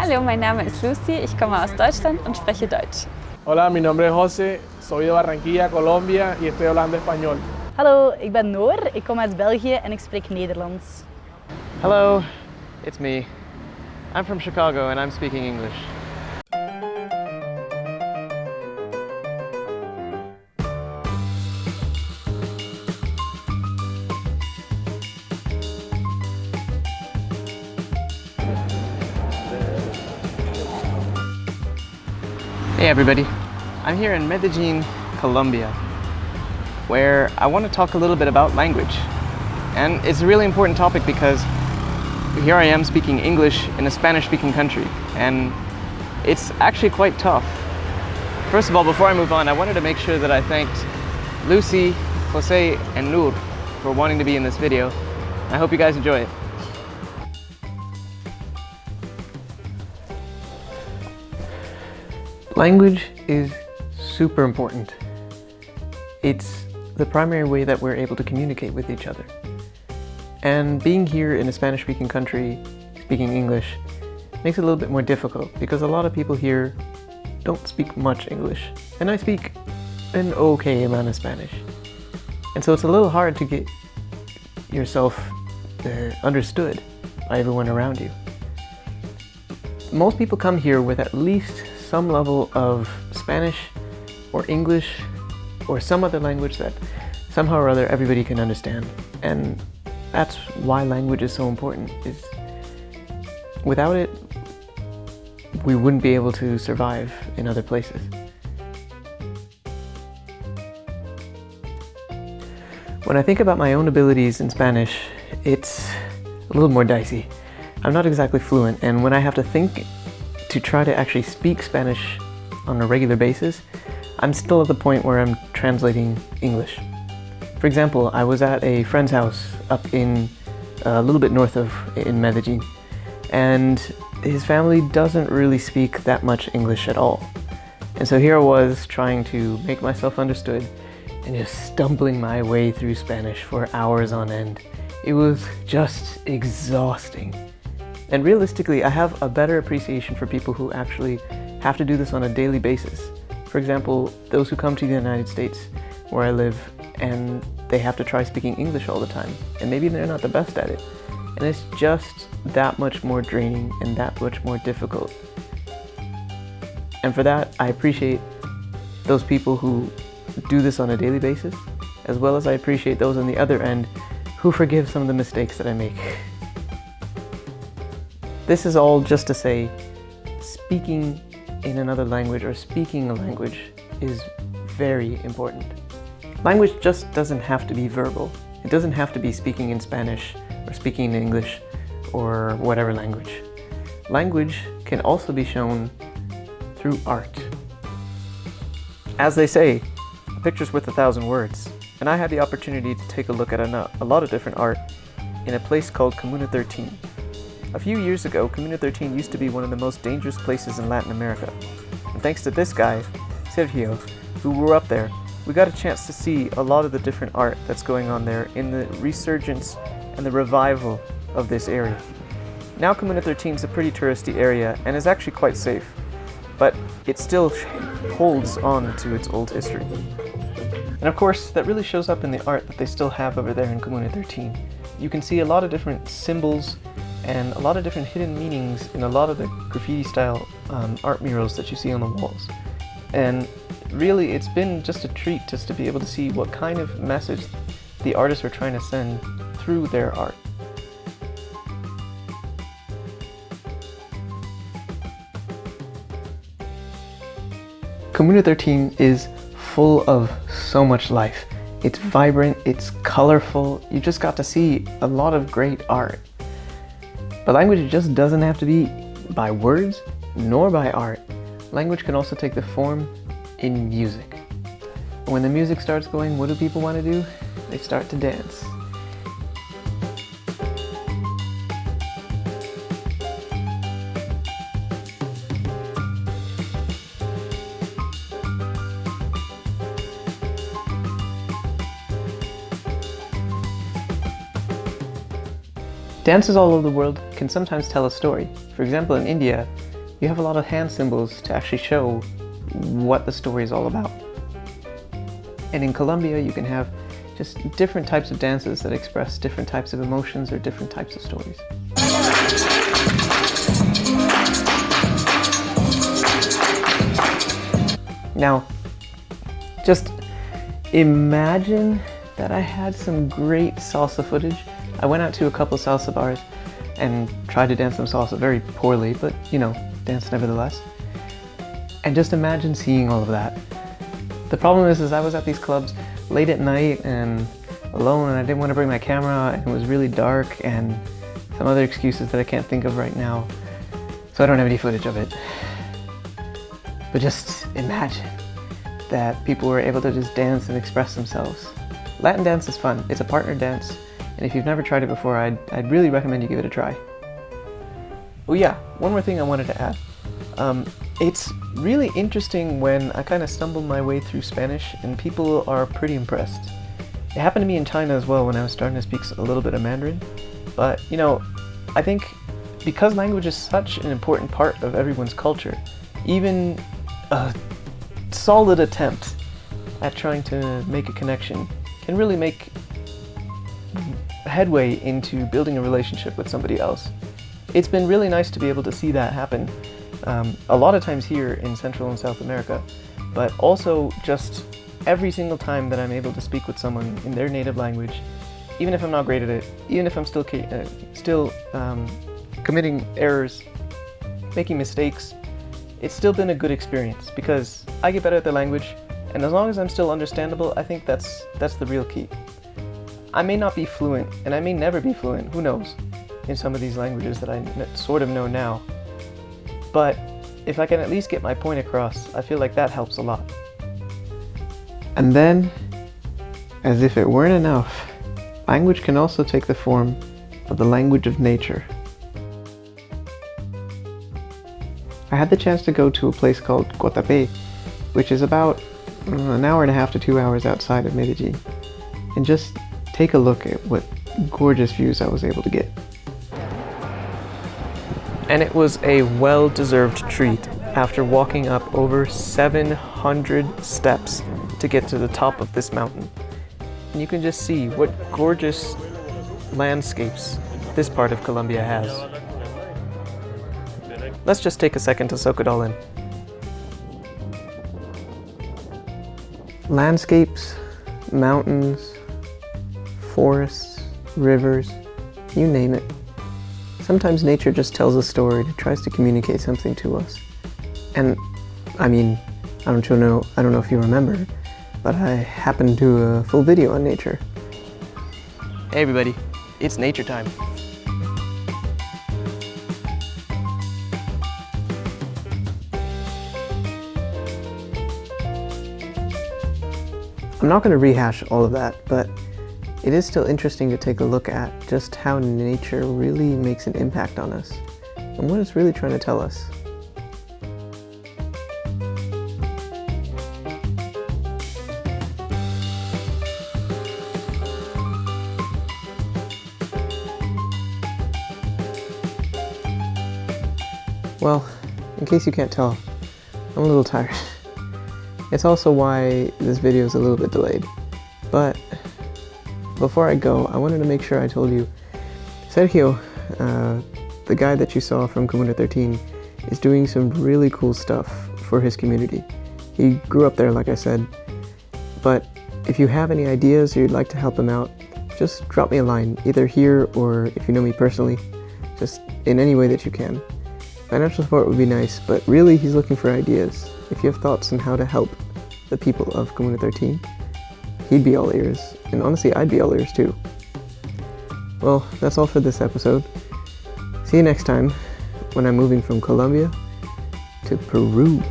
Hallo, mein Name ist Lucy, ich komme aus Deutschland und spreche Deutsch. Hola, mi nombre es José, soy de Barranquilla, Colombia y estoy hablando español. Hallo, ik ben Noor, ik kom uit België en ik spreek Nederlands. Hello, it's me. I'm from Chicago and I'm speaking English. Hey everybody, I'm here in Medellin, Colombia, where I want to talk a little bit about language. And it's a really important topic because here I am speaking English in a Spanish-speaking country, and it's actually quite tough. First of all, before I move on, I wanted to make sure that I thanked Lucy, Jose, and Noor for wanting to be in this video. I hope you guys enjoy it. Language is super important. It's the primary way that we're able to communicate with each other. And being here in a Spanish-speaking country, speaking English, makes it a little bit more difficult because a lot of people here don't speak much English. And I speak an okay amount of Spanish. And so it's a little hard to get yourself understood by everyone around you. Most people come here with at least some level of Spanish or English or some other language that somehow or other everybody can understand. And that's why language is so important. Without it, we wouldn't be able to survive in other places. When I think about my own abilities in Spanish, it's a little more dicey. I'm not exactly fluent, and when I have to think to try to actually speak Spanish on a regular basis, I'm still at the point where I'm translating English. For example, I was at a friend's house up in a little bit north of in Medellin, and his family doesn't really speak that much English at all. And so here I was trying to make myself understood and just stumbling my way through Spanish for hours on end. It was just exhausting. And realistically, I have a better appreciation for people who actually have to do this on a daily basis. For example, those who come to the United States, where I live, and they have to try speaking English all the time. And maybe they're not the best at it. And it's just that much more draining and that much more difficult. And for that, I appreciate those people who do this on a daily basis, as well as I appreciate those on the other end who forgive some of the mistakes that I make. This is all just to say, speaking in another language or speaking a language is very important. Language just doesn't have to be verbal. It doesn't have to be speaking in Spanish or speaking in English or whatever language. Language can also be shown through art. As they say, a picture's worth 1,000 words. And I had the opportunity to take a look at a lot of different art in a place called Comuna 13. A few years ago, Comuna 13 used to be one of the most dangerous places in Latin America. And thanks to this guy, Sergio, who were up there, we got a chance to see a lot of the different art that's going on there in the resurgence and the revival of this area. Now Comuna 13 is a pretty touristy area and is actually quite safe, but it still holds on to its old history. And of course, that really shows up in the art that they still have over there in Comuna 13. You can see a lot of different symbols and a lot of different hidden meanings in a lot of the graffiti style art murals that you see on the walls. And really, it's been just a treat just to be able to see what kind of message the artists are trying to send through their art. Comuna 13 is full of so much life. It's vibrant, it's colorful, you just got to see a lot of great art. But language just doesn't have to be by words, nor by art. Language can also take the form in music. And when the music starts going, what do people want to do? They start to dance. Dances all over the world can sometimes tell a story. For example, in India, you have a lot of hand symbols to actually show what the story is all about. And in Colombia, you can have just different types of dances that express different types of emotions or different types of stories. Now, just imagine that I had some great salsa footage. I went out to a couple salsa bars and tried to dance some salsa very poorly, but you know, dance nevertheless. And just imagine seeing all of that. The problem is I was at these clubs late at night and alone, and I didn't want to bring my camera, and it was really dark, and some other excuses that I can't think of right now. So I don't have any footage of it. But just imagine that people were able to just dance and express themselves. Latin dance is fun. It's a partner dance, and if you've never tried it before, I'd really recommend you give it a try. Oh yeah, one more thing I wanted to add. It's really interesting when I kind of stumble my way through Spanish and people are pretty impressed. It happened to me in China as well when I was starting to speak a little bit of Mandarin. But, you know, I think because language is such an important part of everyone's culture, even a solid attempt at trying to make a connection can really make headway into building a relationship with somebody else. It's been really nice to be able to see that happen a lot of times here in Central and South America, but also just every single time that I'm able to speak with someone in their native language, even if I'm not great at it, even if I'm still committing errors, making mistakes, it's still been a good experience because I get better at the language, and as long as I'm still understandable, I think that's the real key. I may not be fluent, and I may never be fluent, who knows, in some of these languages that I sort of know now. But if I can at least get my point across, I feel like that helps a lot. And then, as if it weren't enough, language can also take the form of the language of nature. I had the chance to go to a place called Guatapé, which is about an hour and a half to 2 hours outside of Medellin, and just take a look at what gorgeous views I was able to get. And it was a well-deserved treat after walking up over 700 steps to get to the top of this mountain. And you can just see what gorgeous landscapes this part of Colombia has. Let's just take a second to soak it all in. Landscapes, mountains, forests, rivers, you name it. Sometimes nature just tells a story and tries to communicate something to us. And I mean, I don't know if you remember, but I happened to do a full video on nature. Hey everybody, it's nature time. I'm not going to rehash all of that, but it is still interesting to take a look at just how nature really makes an impact on us and what it's really trying to tell us. Well, in case you can't tell, I'm a little tired. It's also why this video is a little bit delayed. But before I go, I wanted to make sure I told you, Sergio, the guy that you saw from Comuna 13, is doing some really cool stuff for his community. He grew up there, like I said. But if you have any ideas or you'd like to help him out, just drop me a line, either here or if you know me personally, just in any way that you can. Financial support would be nice, but really he's looking for ideas. If you have thoughts on how to help the people of Comuna 13, he'd be all ears. And honestly, I'd be all ears too. Well, that's all for this episode. See you next time when I'm moving from Colombia to Peru.